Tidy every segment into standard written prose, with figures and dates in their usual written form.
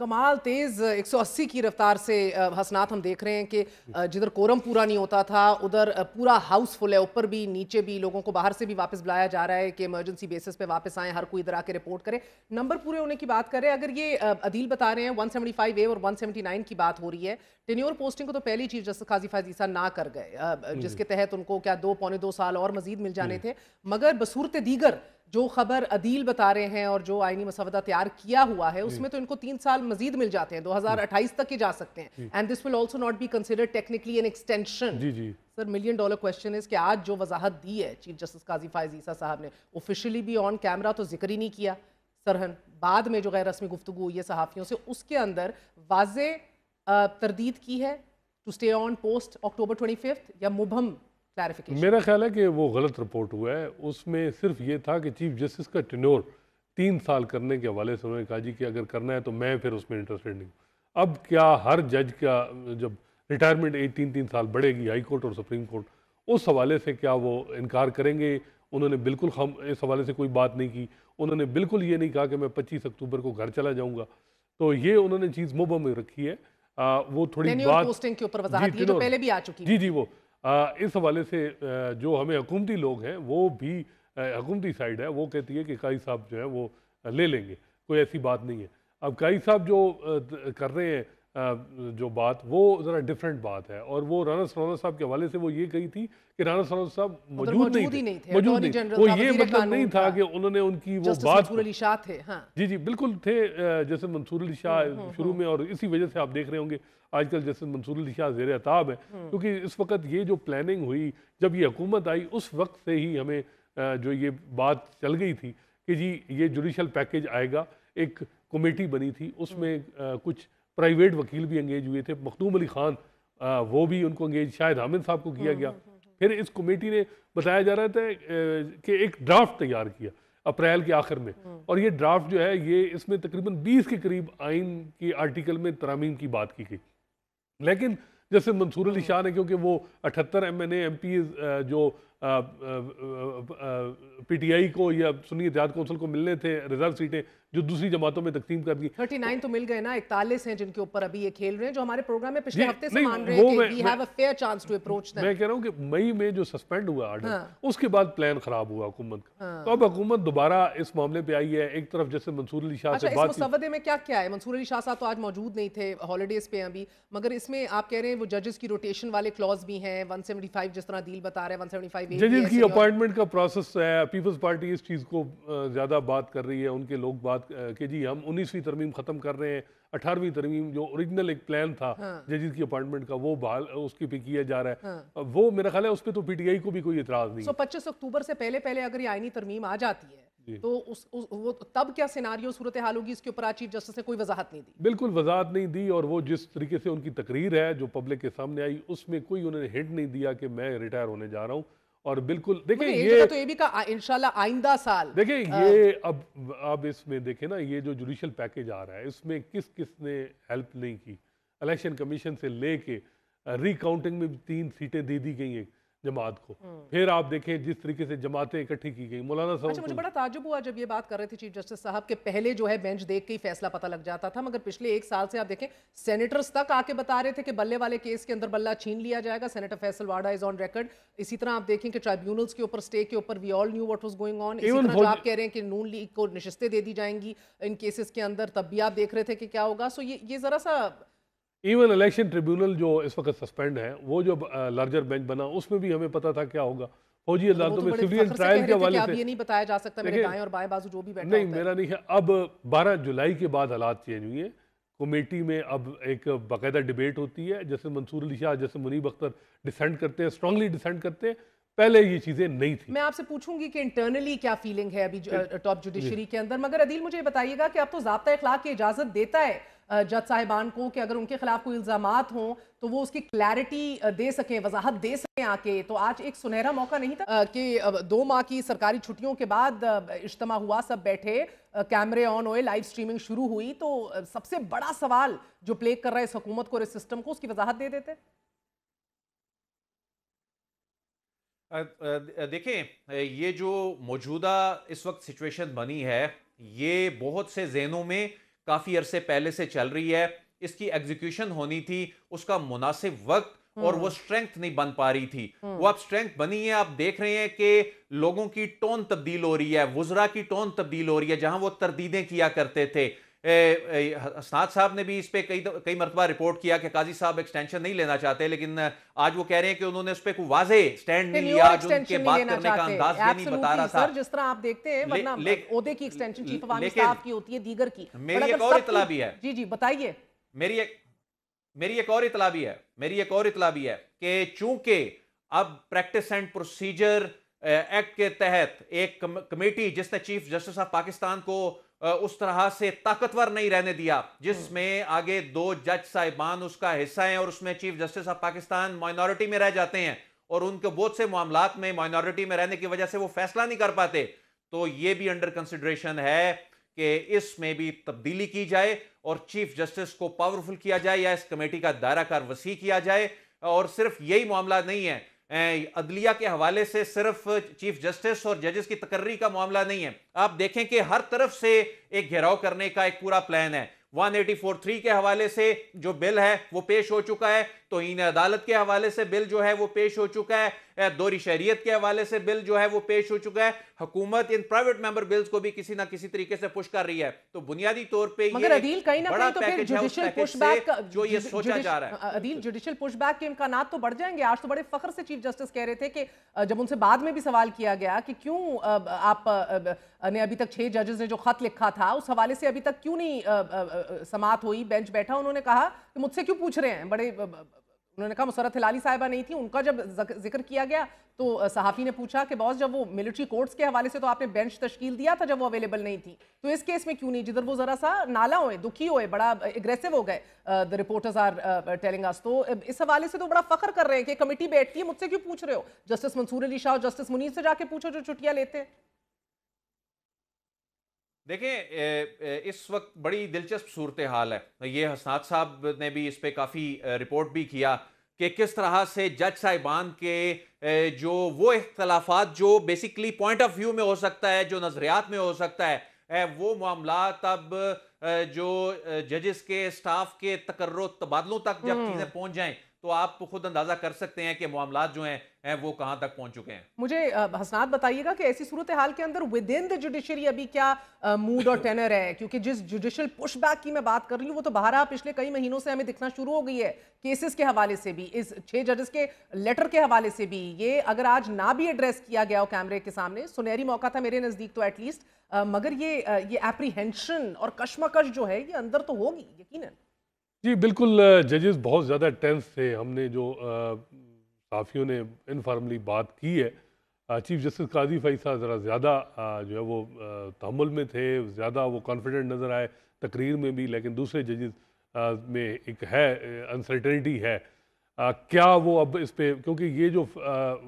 कमाल तेज 180 की रफ्तार से हसनात हम देख रहे हैं कि जिधर कोरम पूरा नहीं होता था उधर पूरा हाउस फुल है, ऊपर भी नीचे भी लोगों को बाहर से भी वापस बुलाया जा रहा है कि इमरजेंसी बेसिस पे वापस आए, हर कोई इधर आके रिपोर्ट करे। नंबर पूरे होने की बात करें, अगर ये अदील बता रहे हैं 175A और 179 की बात हो रही है, टेन्योर पोस्टिंग को तो पहली चीफ जस्टिस काजी फायद ईसा ना कर गए, जिसके तहत उनको क्या 2 पौने 2 साल और मजीद मिल जाने थे। मगर बसूरत दीगर जो खबर अदील बता रहे हैं और जो आईनी मसवदा तैयार किया हुआ है उसमें तो इनको 3 साल मजीद मिल जाते हैं, 2028 तक के जा सकते हैं। And this will also not be considered technically an extension. Sir, $1 million question है कि आज जो वजाहत दी है चीफ जस्टिस काजी फायद ईसा साहब ने, ऑफिशियली भी ऑन कैमरा तो जिक्र ही नहीं किया सरहन, बाद में जो गैर रस्मी गुफ्तगू हुई है सहाफ़ियों से उसके अंदर वाज़े तरदीद की है टू स्टे ऑन पोस्ट अक्टूबर 25 या मुबहम क्लैरिफिकेशन? मेरा ख्याल है कि वो गलत रिपोर्ट हुआ है। उसमें सिर्फ ये था कि चीफ जस्टिस का टेन्योर 3 साल करने के हवाले से उन्होंने कहा जी कि अगर करना है तो मैं फिर उसमें इंटरेस्टेड नहीं। अब क्या हर जज का जब रिटायरमेंट एज 3-3 साल बढ़ेगी हाई कोर्ट और सुप्रीम कोर्ट, उस हवाले से क्या वो इनकार करेंगे? उन्होंने बिल्कुल इस हवाले से कोई बात नहीं की। उन्होंने बिल्कुल ये नहीं कहा कि मैं 25 अक्टूबर को घर चला जाऊँगा। तो ये उन्होंने चीज़ मुबहम में रखी है। वो थोड़ी बात पोस्टिंग के ऊपर वजाहत की जो पहले भी आ चुकी है। जी वो इस हवाले से जो हमें हुकूमती लोग हैं वो भी हुकूमती साइड है वो कहती है कि काई साहब जो है वो ले लेंगे, कोई ऐसी बात नहीं है। अब काई साहब जो कर रहे हैं जो बात वो ज़रा डिफरेंट बात है, और वो राना सरोवर साहब के हवाले से वो ये कही थी कि राना सरोवर साहब मौजूद नहीं थे। वो ये मतलब नहीं था कि उन्होंने उनकी वो बात मंसूर अली शाह थे। हाँ जी बिल्कुल थे, जैसे मंसूर अली शाह शुरू में, और इसी वजह से आप देख रहे होंगे आजकल जैसे मंसूर अली शाह ज़ेर अताब है, क्योंकि इस वक्त ये जो प्लानिंग हुई जब ये हुकूमत आई उस वक्त से ही हमें जो ये बात चल गई थी कि जी ये जुडिशल पैकेज आएगा। एक कमेटी बनी थी, उसमें कुछ प्राइवेट वकील भी इंगेज हुए थे, मखदूम अली खान वो भी उनको इंगेज, शायद हामिद साहब को किया गया। फिर इस कमेटी ने बताया जा रहा था कि एक ड्राफ्ट तैयार किया अप्रैल के आखिर में, और ये ड्राफ्ट जो है ये इसमें तकरीबन 20 के करीब आइन की आर्टिकल में तरामीम की बात की गई। लेकिन जैसे मंसूर अली शाह ने, क्योंकि वो 78 MNA MPs जो PTI को या सुन्नी इत्तेहाद कौंसिल को मिलने थे रिजर्व सीटें जो दूसरी जमातों में तकसीम कर दी, 39 तो मिल गए ना, 41 हैं जिनके ऊपर अभी ये खेल रहे हैं, जो हमारे प्रोग्राम में पिछले हफ्ते से मान रहे हैं कि we have a fair chance to approach them। मैं कह रहा हूँ कि मई में जो सस्पेंड हुआ आर्डर, उसके बाद प्लान खराब हुआ हुकूमत का। तो अब हुकूमत दोबारा इस मामले पे आई है। एक तरफ जैसे मंसूर अली शाह से बात, इस मुसवदे में क्या क्या है? मंसूर अली शाह साहब तो आज मौजूद नहीं थे, हॉलीडेज पे अभी, मगर इसमें आप कह रहे हैं वो जजेस की रोटेशन वाले क्लॉज भी हैं, 175 जिस तरह डील बता रहे हैं, 175 जजेस की अपॉइंटमेंट का प्रोसेस है। पीपल्स पार्टी इस चीज़ को ज़्यादा बात कर रही है, उनके लोग बात कि जी हम 19वीं तरमीम ख़त्म कर रहे हैं, 18वीं तरमीम जो ओरिजिनल एक प्लान था जजेस की अपॉइंटमेंट का वो बहाल उसके पे किया जा रहा है। वो मेरा ख्याल है उस पर तो PTI को भी कोई इतराज़ नहीं। 25 अक्टूबर से पहले पहले अगर ये आईनी तरमीम आ जाती है तो वो तब क्या सिनारियो सूरत हाल होगी? इसके ऊपर आज चीफ जस्टिस ने कोई वजाहत नहीं दी। बिल्कुल वजाहत नहीं दी, और वो जिस तरीके से उनकी तकरीर है जो पब्लिक के सामने आई उसमें कोई उन्होंने हिंट नहीं दिया कि मैं रिटायर होने जा रहा हूँ। और बिल्कुल देखिए ये भी का इंशाल्लाह आइंदा साल देखिए ये अब इसमें देखें ना, ये जो जुडिशल पैकेज आ रहा है इसमें किस किस ने हेल्प नहीं की। इलेक्शन कमीशन से लेके रिकाउंटिंग में 3 सीटें दे दी गई हैं जमात को। फिर आप देखें जिस तरीके से जमातें इकट्ठी की गई। मौलाना साहब, मुझे बड़ा ताज्जुब हुआ जब ये बात कर रहे थे चीफ जस्टिस साहब के पहले जो है बेंच देख के ही फैसला पता लग जाता था, मगर पिछले 1 साल से आप देखें सेनेटर्स तक आके बता रहे थे कि बल्ले वाले केस के अंदर बल्ला छीन लिया जाएगा। Senator Faisal Wada is on record. इसी तरह आप देखें कि ट्राइब्यूनल्स के ऊपर, स्टे के ऊपर we all knew what was going on. इसी तरह जो आप कह रहे हैं कि नून लीग को नशिस्तें दे दी जाएंगी इन केसेस के अंदर, तब भी आप देख रहे थे कि क्या होगा। सो ये जरा सा इवन इलेक्शन ट्रिब्यूनल जो इस वक्त सस्पेंड है, वो जो लार्जर बेंच बना उसमें भी हमें पता था क्या होगा। फौजी अदालतों में सिविलियन ट्रायल के हवाले से ये नहीं बताया जा सकता मेरे दाएं और बाएं बाजू जो भी बैठा नहीं, मेरा नहीं है। अब 12 जुलाई के बाद हालात चेंज हुए हैं। कमेटी में अब एक बाकायदा डिबेट होती है, जैसे मंसूर अली शाह जैसे मुनीब अख्तर डिसेंट करते हैं, स्ट्रांगली डिसेंट करते हैं। पहले ये चीजें नहीं थी। मैं आपसे पूछूंगी कि इंटरनली क्या फीलिंग है अभी टॉप जुडिशरी के अंदर, मगर अदील मुझे बताइएगा कि अब तो ज़ाब्ता इखलाक की इजाजत देता है जज साहिबान को कि अगर उनके खिलाफ कोई इल्जामात हों तो वो उसकी क्लैरिटी दे सकें, वजाहत दे सकें आके। तो आज एक सुनहरा मौका नहीं था कि 2 माह की सरकारी छुट्टियों के बाद इज्तिमा हुआ, सब बैठे, कैमरे ऑन हुए, लाइव स्ट्रीमिंग शुरू हुई, तो सबसे बड़ा सवाल जो प्लेग कर रहा है इस हुकूमत को और इस सिस्टम को, उसकी वजाहत दे देते। देखें, ये जो मौजूदा इस वक्त सिचुएशन बनी है ये बहुत से जहनों में کافی عرصے پہلے سے چل رہی ہے، اس کی ایگزیکیوشن ہونی تھی، اس کا مناسب وقت اور وہ سٹرینگتھ نہیں بن پا رہی تھی. وہ اب سٹرینگتھ بنی ہے. آپ دیکھ رہے ہیں کہ لوگوں کی ٹون تبدیل ہو رہی ہے، وزراء کی ٹون تبدیل ہو رہی ہے. جہاں وہ تردیدیں کیا کرتے تھے، حسنات صاحب نے بھی اس پہ کئی مرتبہ رپورٹ کیا کہ قاضی صاحب ایکسٹینشن نہیں لینا چاہتے، لیکن آج وہ کہہ رہے ہیں کہ انہوں نے اس پہ کوئی واضح سٹینڈ نہیں لیا، جو ان کے بات کرنے کا انداز یہ نہیں بتا رہا تھا. جس طرح آپ دیکھتے ہیں ورنہ عہدے کی ایکسٹینشن چیف عوامی لیکن اسٹاف کی ہوتی ہے، دیگر کی. میری ایک اور اطلاع بھی ہے. جی بتائیے. میری ایک اور اطلاع بھی ہے کہ چونکہ اب پریکٹس اینڈ پروسیجر ایکٹ کے تحت ایک کمیٹی جس نے چیف جسٹس آف پاکستان کو اس طرح سے طاقتور نہیں رہنے دیا، جس میں آگے 2 جج صاحبان اس کا حصہ ہیں، اور اس میں chief justice of Pakistan minority میں رہ جاتے ہیں، اور ان کے بہت سے معاملات میں مائنورٹی میں رہنے کی وجہ سے وہ فیصلہ نہیں کر پاتے. تو یہ بھی انڈر کنسیڈریشن ہے کہ اس میں بھی تبدیلی کی جائے اور چیف جسٹس کو پاورفل کیا جائے، یا اس کمیٹی کا دائرہ کار وسیع کیا جائے. اور صرف یہی معاملہ نہیں ہے، عدلیہ کے حوالے سے صرف چیف جسٹس اور ججز کی تقرری کا معاملہ نہیں ہے. آپ دیکھیں کہ ہر طرف سے ایک گھیراؤ کرنے کا ایک پورا پلان ہے. 184(3) کے حوالے سے جو بل ہے وہ پیش ہو چکا ہے، توہین عدالت کے حوالے سے بل جو ہے وہ پیش ہو چکا ہے، دوہری شہریت کے حوالے سے بل جو ہے وہ پیش ہو چکا ہے. حکومت ان پرائیویٹ ممبر بلز کو بھی کسی نہ کسی طریقے سے پش کر رہی ہے. تو بنیادی طور پہ مگر عدیل کہیں نہ بڑا کہیں تو پھر پیکج ہے اس جوڈیشل پیکج پش بیک سے جو یہ سوچا جا رہا ہے. عدیل جوڈیشل پش بیک کے امکانات تو بڑھ جائیں گے. آج تو بڑے فخر سے چیف جسٹس کہہ رہے تھے کہ جب ان سے بعد میں بھی سوال کیا گیا کہ کیوں آپ نے ابھی تک 6 ججز نے جو خط لکھا تھا اس حوالے سے ابھی تک کیوں نہیں سماعت ہوئی، بینچ بیٹھا، انہوں نے کہا کہ مجھ سے کیوں پوچھ رہے ہیں. بڑے انہوں نے کہا مسرت ہلالی صاحبہ نہیں تھی، ان کا جب ذکر کیا گیا تو صحافی نے پوچھا کہ باس جب وہ ملٹری کورٹس کے حوالے سے تو آپ نے بینچ تشکیل دیا تھا جب وہ اویلیبل نہیں تھی، تو اس کیس میں کیوں نہیں؟ جدھر وہ ذرا سا نالا ہوئے، دکھی ہوئے، بڑا اگریسو ہو گئے. the reporters are telling us. تو اس حوالے سے تو بڑا فخر کر رہے ہیں کہ کمیٹی بیٹھتی ہے، مجھ سے کیوں پوچھ رہے ہو؟ جسٹس منصور علی شاہ اور جسٹس منیر سے جا کے پوچھو جو چھٹیاں لیتے ہیں. دیکھیں اس وقت بڑی دلچسپ صورتحال ہے. یہ حسنات صاحب نے بھی اس پہ کافی رپورٹ بھی کیا کہ کس طرح سے جج صاحبان کے جو وہ اختلافات جو بیسیکلی پوائنٹ آف ویو میں ہو سکتا ہے، جو نظریات میں ہو سکتا ہے، وہ معاملات اب جو ججز کے سٹاف کے تقرر و تبادلوں تک جب چیزیں پہنچ جائیں تو آپ خود اندازہ کر سکتے ہیں کہ معاملات جو ہیں وہ کہاں تک پہنچ چکے ہیں. مجھے حسنات بتائیے گا کہ ایسی صورتحال کے اندر ود ان دی جوڈیشری ابھی کیا موڈ اور ٹینر ہے؟ کیونکہ جس جوڈیشل پش بیک کی میں بات کر رہی ہوں وہ تو بہرحال پچھلے کئی مہینوں سے ہمیں دکھنا شروع ہو گئی ہے، کیسز کے حوالے سے بھی، اس 6 ججز کے لیٹر کے حوالے سے بھی. یہ اگر آج نہ بھی ایڈریس کیا گیا ہو کیمرے کے سامنے، سنہری موقع تھا میرے نزدیک تو ایٹ لیسٹ، مگر یہ اپریہینشن اور کشمکش جو ہے یہ اندر تو ہوگی یقیناً. جی بالکل، ججز بہت زیادہ ٹینس تھے. ہم نے جو صحافیوں نے انفارملی بات کی ہے، چیف جسٹس قاضی فیصل ذرا زیادہ جو ہے وہ تحمل میں تھے، زیادہ وہ کانفیڈنٹ نظر آئے تقریر میں بھی، لیکن دوسرے ججز میں ایک ہے انسرٹنٹی ہے. کیا وہ اب اس پہ، کیونکہ یہ جو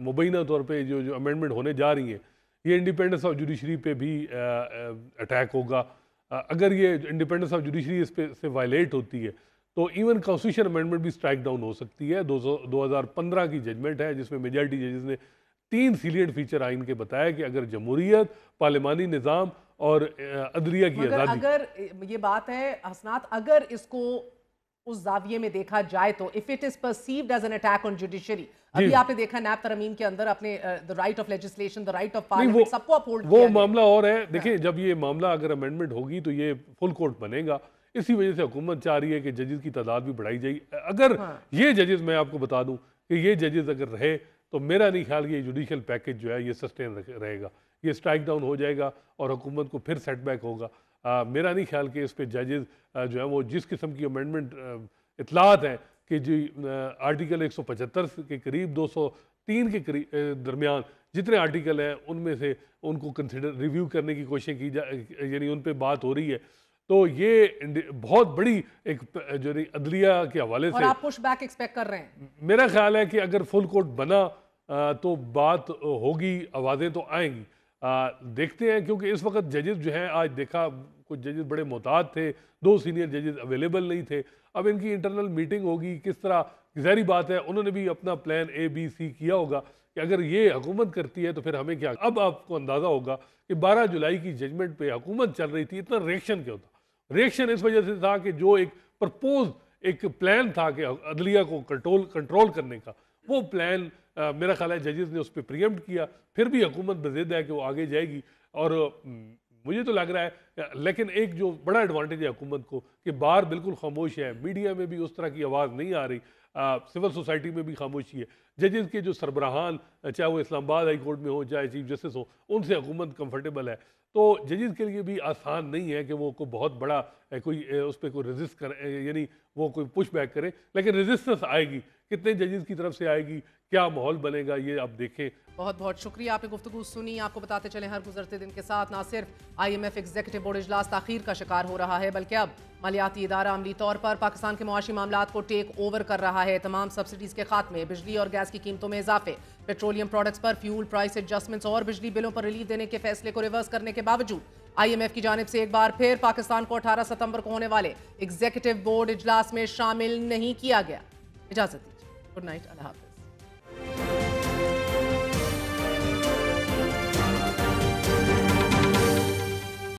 مبینہ طور پہ جو امینڈمنٹ ہونے جا رہی ہیں یہ انڈیپینڈنس آف جوڈیشری پہ بھی اٹیک ہوگا. اگر یہ انڈیپینڈنس آف جوڈیشری اس پہ سے وائلیٹ ہوتی ہے تو ایون کانسٹیٹیوشن امینڈمنٹ بھی اسٹرائک ڈاؤن ہو سکتی ہے. 2015 کی ججمنٹ ہے جس میں میجارٹی ججز نے 3 سیلینٹ فیچر آئین کے بتایا کہ اگر جمہوریت، پارلیمانی نظام اور عدلیہ کی آزادی، اگر یہ بات ہے حسنات، اگر اس کو اس زاویے میں دیکھا جائے تو if it is perceived as an attack on judiciary، ابھی آپ نے دیکھا نیب ترمیم کے اندر اپنے the right of legislation، the right of parliament سب کو اپہولڈ کیا وہ گیا. معاملہ اور ہے. دیکھیں جب یہ معاملہ اگر امینڈمنٹ ہوگی تو یہ فل کورٹ بنے گا. اسی وجہ سے حکومت چاہ رہی ہے کہ ججز کی تعداد بھی بڑھائی جائے. اگر یہ ججز، میں آپ کو بتا دوں کہ یہ ججز اگر رہے تو میرا نہیں خیال کہ یہ جوڈیشل پیکج جو ہے یہ سسٹین رہے گا، یہ سٹرائک ڈاؤن ہو جائے گا اور حکومت کو پھر سیٹ بیک ہوگا. میرا نہیں خیال کہ اس پہ ججز جو ہے وہ جس قسم کی امینڈمنٹ اطلاعات ہیں کہ جی آرٹیکل 175 کے قریب 203 کے درمیان جتنے آرٹیکل ہیں ان میں سے ان کو کنسیڈر ریویو کرنے کی کوششیں کی یعنی ان پہ بات ہو رہی ہے. تو یہ بہت بڑی ایک جو عدلیہ کے حوالے سے، اور آپ پش بیک ایکسپیکٹ کر رہے ہیں. میرا خیال ہے کہ اگر فل کورٹ بنا تو بات ہوگی، آوازیں تو آئیں گی. دیکھتے ہیں کیونکہ اس وقت ججز جو ہیں، آج دیکھا کچھ ججز بڑے محتاط تھے، 2 سینئر ججز اویلیبل نہیں تھے. اب ان کی انٹرنل میٹنگ ہوگی کس طرح، ظاہری بات ہے انہوں نے بھی اپنا پلان A B C کیا ہوگا کہ اگر یہ حکومت کرتی ہے تو پھر ہمیں کیا. اب آپ کو اندازہ ہوگا کہ 12 جولائی کی ججمنٹ پہ حکومت چل رہی تھی، اتنا ریئیکشن کیا ہوتا. रिएक्शन इस वजह से था कि जो एक प्रपोज एक प्लान था कि अदलिया को कंट्रोल करने का, वो प्लान मेरा ख्याल है जजेस ने उस पर प्रियम्प्ट किया। फिर भी हुकूमत बज़िद है कि वो आगे जाएगी, और मुझे तो लग रहा है, लेकिन एक जो बड़ा एडवांटेज है हुकूमत को कि बाहर बिल्कुल खामोश है, मीडिया में भी उस तरह की आवाज़ नहीं आ रही, सिविल सोसाइटी में भी खामोशी है। जजेस के जो सरबराहान, चाहे वो इस्लामाबाद हाई कोर्ट में हो चाहे चीफ जस्टिस हो, उनसे हुकूमत कंफर्टेबल है। तो जजेस के लिए भी आसान नहीं है कि वो कोई बहुत बड़ा कोई उस पर कोई रेजिस्ट करे, यानी वो कोई पुश बैक करे, लेकिन रेजिस्टेंस आएगी, कितने जजेस की तरफ से आएगी, क्या माहौल बनेगा, ये आप देखें। बहुत बहुत शुक्रिया, आपने गुफ्तगू सुनी। आपको बताते चले हर गुजरते दिन के साथ ना सिर्फ IMF एग्जीक्यूटिव बोर्ड इजलास ताखीर का शिकार हो रहा है, बल्कि अब मालियाती इदारा अमली तौर पर पाकिस्तान के मुआशी मामलात को टेक ओवर कर रहा है। तमाम सब्सिडीज के खात्मे, बिजली और गैस की कीमतों में इजाफे, पेट्रोलियम प्रोडक्ट्स पर फ्यूल प्राइस एडजस्टमेंट्स और बिजली बिलों पर रिलीफ देने के फैसले को रिवर्स करने के बावजूद IMF की जानिब से एक बार फिर पाकिस्तान को 18 सितंबर को होने वाले एग्जीक्यूटिव बोर्ड इजलास में शामिल नहीं किया गया। इजाजत दीजिए, गुड नाइट, अल्लाह हाफ़िज़।